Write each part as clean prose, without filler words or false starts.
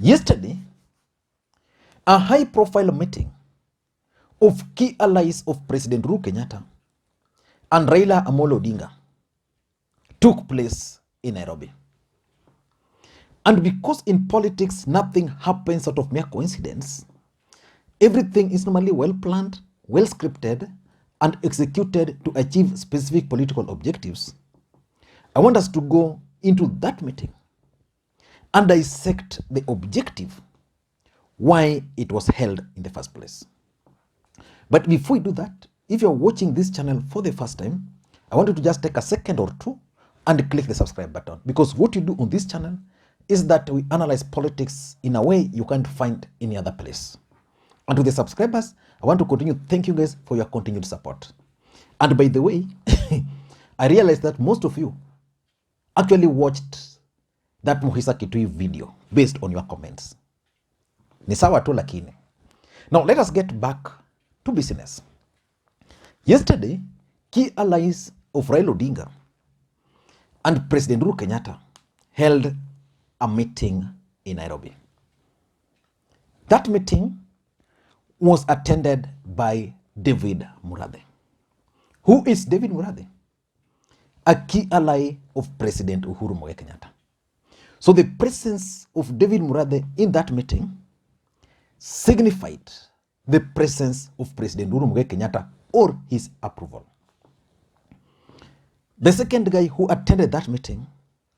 Yesterday, a high-profile meeting of key allies of President Uhuru Kenyatta and Raila Odinga took place in Nairobi. And because in politics nothing happens out of mere coincidence, everything is normally well planned, well scripted, and executed to achieve specific political objectives, I want us to go into that meeting and dissect the objective, why it was held in the first place. But before we do that, if you're watching this channel for the first time, I want you to just take a second or two and click the subscribe button, because what you do on this channel is that we analyze politics in a way you can't find any other place. And to the subscribers, I want to continue thank you guys for your continued support. And by the way, I realized that most of you actually watched that Muhisa Kitui video based on your comments. Ni sawa tu lakini. Now let us get back to business. Yesterday, key allies of Raila Odinga and President Uhuru Kenyatta held a meeting in Nairobi. That meeting was attended by David Murathe. Who is David Murathe? A key ally of President Uhuru Kenyatta. So the presence of David Murathe in that meeting signified the presence of President Uhuru Kenyatta or his approval. The second guy who attended that meeting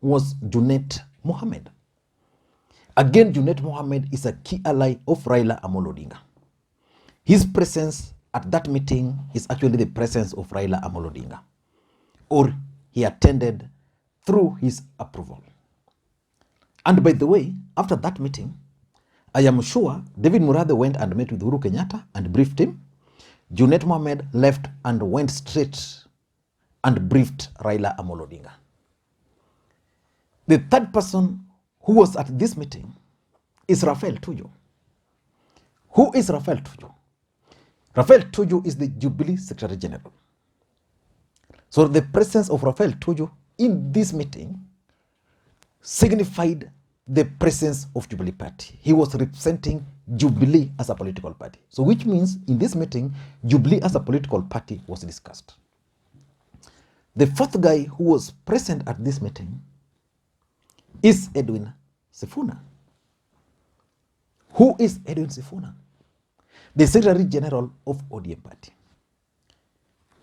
was Junet Mohamed. Again, Junet Mohamed is a key ally of Raila Odinga. His presence at that meeting is actually the presence of Raila Odinga, or he attended through his approval. And by the way, after that meeting, I am sure David Murathe went and met with Uhuru Kenyatta and briefed him. Junet Mohamed left and went straight and briefed Raila Odinga. The third person who was at this meeting is Raphael Tuju. Who is Raphael Tuju? Raphael Tuju is the Jubilee Secretary General. So the presence of Raphael Tuju in this meeting signified the presence of Jubilee Party. He was representing Jubilee as a political party. So which means in this meeting, Jubilee as a political party was discussed. The fourth guy who was present at this meeting is Edwin Sifuna. Who is Edwin Sifuna? The Secretary General of ODM Party.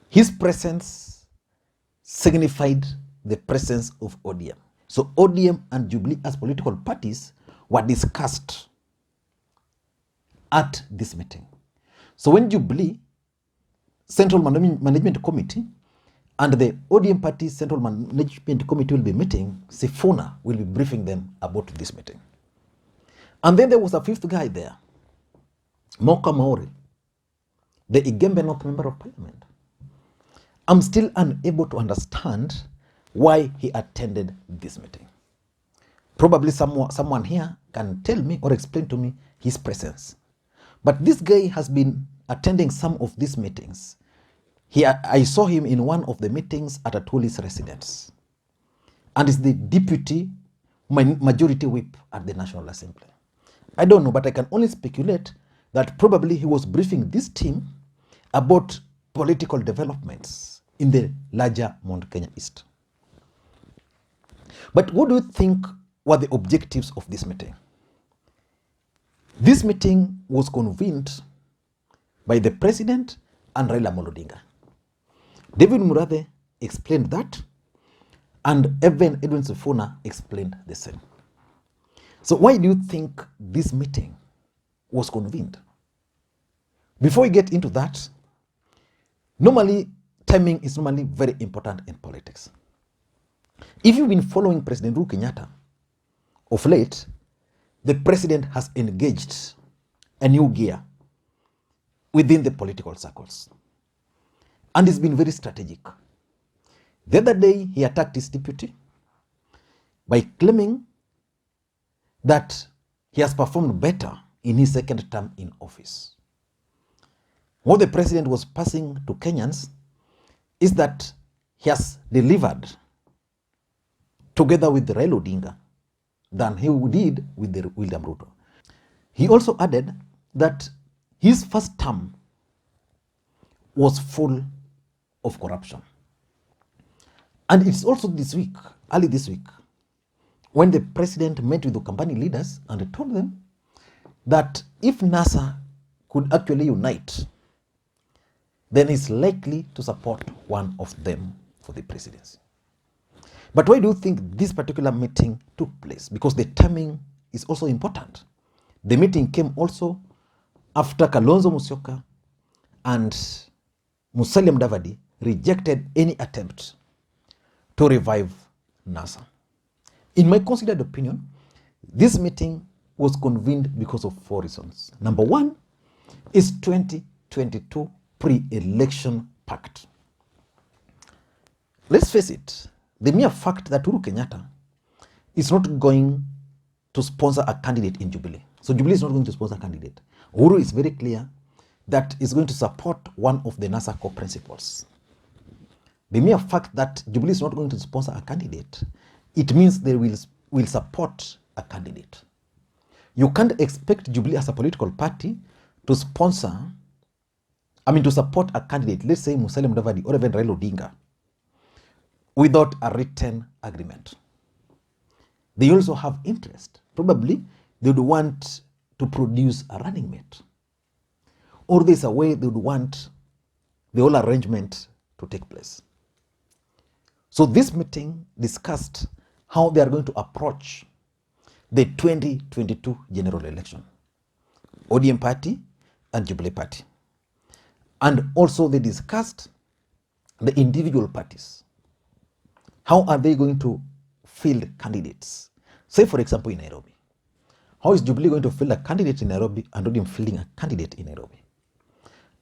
His presence signified the presence of ODM. So ODM and Jubilee as political parties were discussed at this meeting. So when Jubilee Central Management Committee and the ODM Party Central Management Committee will be meeting, Sifuna will be briefing them about this meeting. And then there was a fifth guy there, Mohamed, the Igembe North Member of Parliament. I'm still unable to understand why he attended this meeting. Probably someone here can tell me or explain to me his presence. But this guy has been attending some of these meetings. I saw him in one of the meetings at Atuli's residence, and is the deputy majority whip at the National Assembly. I don't know, but I can only speculate that probably he was briefing this team about political developments in the larger Mount Kenya East. But what do you think were the objectives of this meeting? This meeting was convened by the president and Raila Odinga. David Murathe explained that, and Edwin Sifuna explained the same. So why do you think this meeting was convened? Before we get into that, normally timing is normally very important in politics. If you've been following President Uhuru Kenyatta of late, the president has engaged a new gear within the political circles. And it's been very strategic. The other day, he attacked his deputy by claiming that he has performed better in his second term in office. What the president was passing to Kenyans is that he has delivered together with Raila Odinga than he did with William Ruto. He also added that his first term was full of corruption. And it's also this week, early this week, when the president met with the company leaders and told them that if NASA could actually unite, then he's likely to support one of them for the presidency. But why do you think this particular meeting took place? Because the timing is also important. The meeting came also after Kalonzo Musyoka and Musalia Mudavadi rejected any attempt to revive NASA. In my considered opinion, this meeting was convened because of 4 reasons. Number one is 2022 pre-election pact. Let's face it, the mere fact that Uhuru Kenyatta is not going to sponsor a candidate in Jubilee. So Jubilee is not going to sponsor a candidate. Uhuru is very clear that is going to support one of the NASA core principles. The mere fact that Jubilee is not going to sponsor a candidate, it means they will support a candidate. You can't expect Jubilee as a political party to support a candidate, let's say Musalia Mudavadi or even Raila Odinga, without a written agreement. They also have interest. Probably they would want to produce a running mate. Or there's a way they would want the whole arrangement to take place. So this meeting discussed how they are going to approach the 2022 general election, ODM party and Jubilee party. And also they discussed the individual parties. How are they going to field candidates? Say, for example, in Nairobi. How is Jubilee going to field a candidate in Nairobi and ODM fielding a candidate in Nairobi?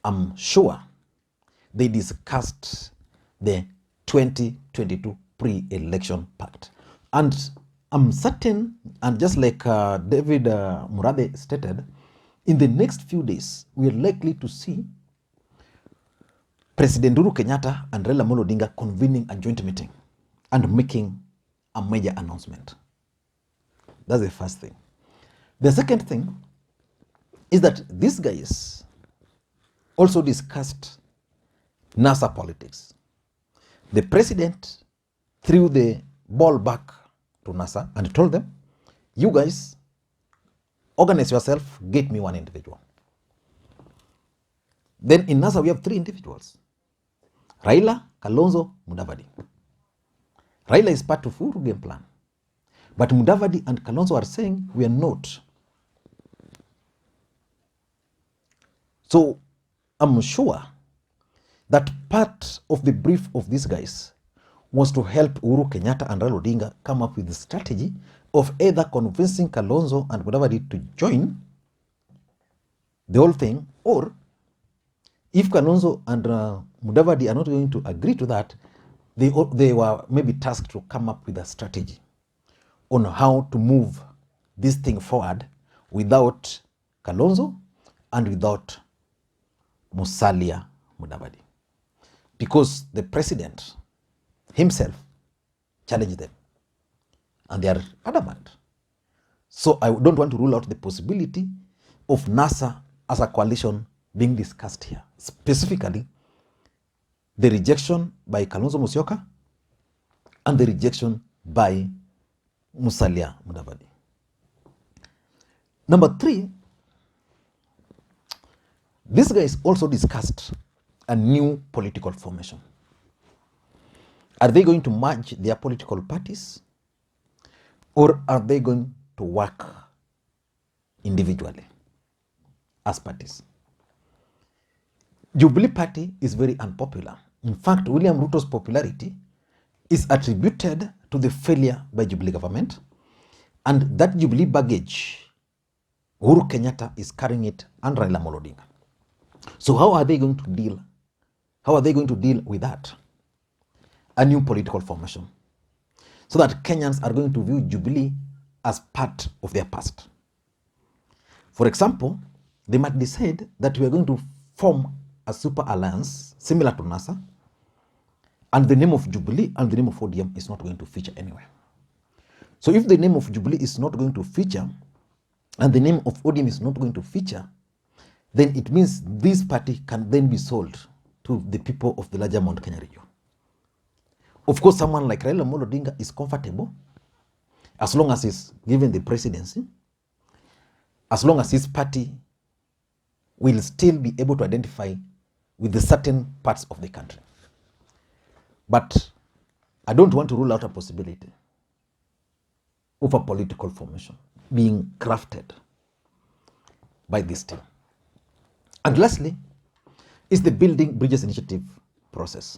I'm sure they discussed the 2022 pre-election pact. And I'm certain, and just like David Murathe stated, in the next few days, we are likely to see President Uhuru Kenyatta and Raila Odinga convening a joint meeting and making a major announcement. That's the first thing. The second thing is that these guys also discussed NASA politics. The president threw the ball back to NASA and told them, you guys organize yourself, get me one individual. Then in NASA we have 3 individuals: Raila, Kalonzo, Mudavadi. Raila is part of Uhuru game plan. But Mudavadi and Kalonzo are saying we are not. So I'm sure that part of the brief of these guys was to help Uhuru Kenyatta and Raila Odinga come up with the strategy of either convincing Kalonzo and Mudavadi to join the whole thing, or if Kalonzo and Mudavadi are not going to agree to that, they were maybe tasked to come up with a strategy on how to move this thing forward without Kalonzo and without Musalia Mudavadi. Because the president himself challenged them and they are adamant. So I don't want to rule out the possibility of NASA as a coalition being discussed here. Specifically, the rejection by Kalonzo Musyoka and the rejection by Musalia Mudavadi. Number 3, these guys also discussed a new political formation. Are they going to merge their political parties, or are they going to work individually as parties? Jubilee Party is very unpopular. In fact, William Ruto's popularity is attributed to the failure by Jubilee government, and that Jubilee baggage, Uhuru Kenyatta is carrying it and Raila Odinga. So how are they going to deal? How are they going to deal with that? A new political formation, so that Kenyans are going to view Jubilee as part of their past. For example, they might decide that we are going to form a super alliance similar to NASA, and the name of Jubilee and the name of ODM is not going to feature anywhere. So if the name of Jubilee is not going to feature and the name of ODM is not going to feature, then it means this party can then be sold to the people of the larger Mount Kenya region. Of course, someone like Raila Odinga is comfortable as long as he's given the presidency, as long as his party will still be able to identify with the certain parts of the country. But I don't want to rule out a possibility of a political formation being crafted by this team. And lastly, is the Building Bridges Initiative process.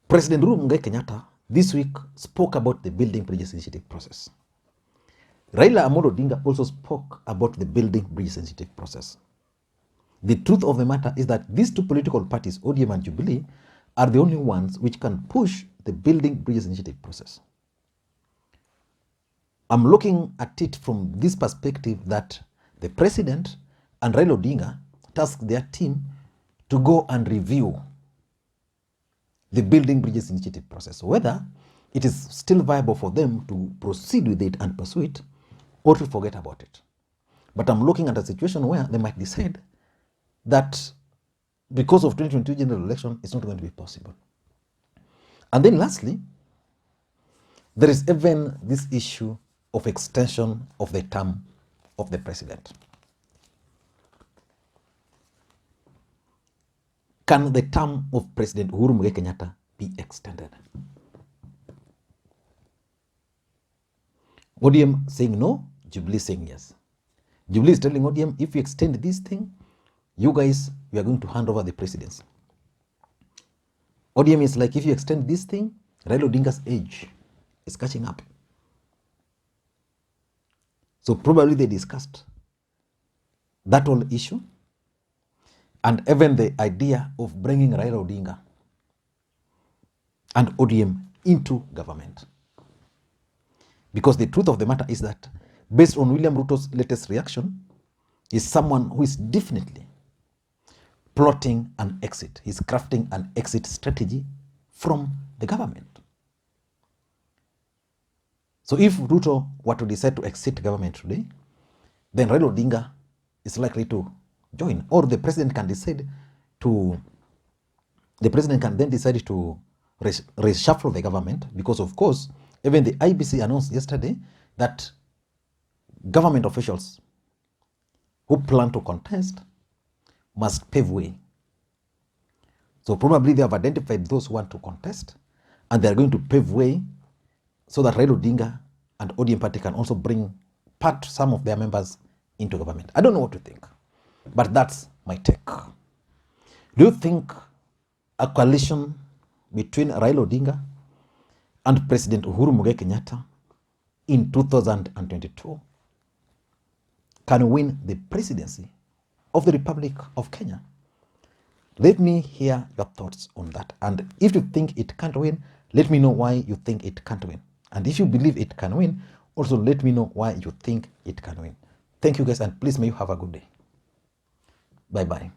President Uhuru Kenyatta this week spoke about the Building Bridges Initiative process. Raila Odinga also spoke about the Building Bridges Initiative process. The truth of the matter is that these two political parties, ODM and Jubilee, are the only ones which can push the Building Bridges Initiative process. I'm looking at it from this perspective that the president and Raila Odinga tasked their team to go and review the Building Bridges Initiative process, whether it is still viable for them to proceed with it and pursue it, or to forget about it. But I'm looking at a situation where they might decide that because of 2022 general election, it's not going to be possible. And then lastly, there is even this issue of extension of the term of the president. Can the term of President Uhuru Kenyatta be extended? ODM saying no, Jubilee saying yes. Jubilee is telling ODM, if you extend this thing, you guys, we are going to hand over the presidency. ODM is like, if you extend this thing, Raila Odinga's age is catching up. So probably they discussed that whole issue and even the idea of bringing Raila Odinga and ODM into government. Because the truth of the matter is that, based on William Ruto's latest reaction, is someone who is definitely plotting an exit. He's crafting an exit strategy from the government. So if Ruto were to decide to exit government today, then Raila Odinga is likely to join, or the president can decide to, the president can then decide to reshuffle the government, because of course, even the IBC announced yesterday that government officials who plan to contest must pave way. So probably they have identified those who want to contest, and they are going to pave way so that Raila Odinga and ODM party can also bring some of their members into government. I don't know what to think, but that's my take. Do you think a coalition between Raila Odinga and President Uhuru Kenyatta in 2022 can win the presidency of the Republic of Kenya? Let me hear your thoughts on that. And if you think it can't win, let me know why you think it can't win. And if you believe it can win, also let me know why you think it can win. Thank you guys, and please may you have a good day. Bye-bye.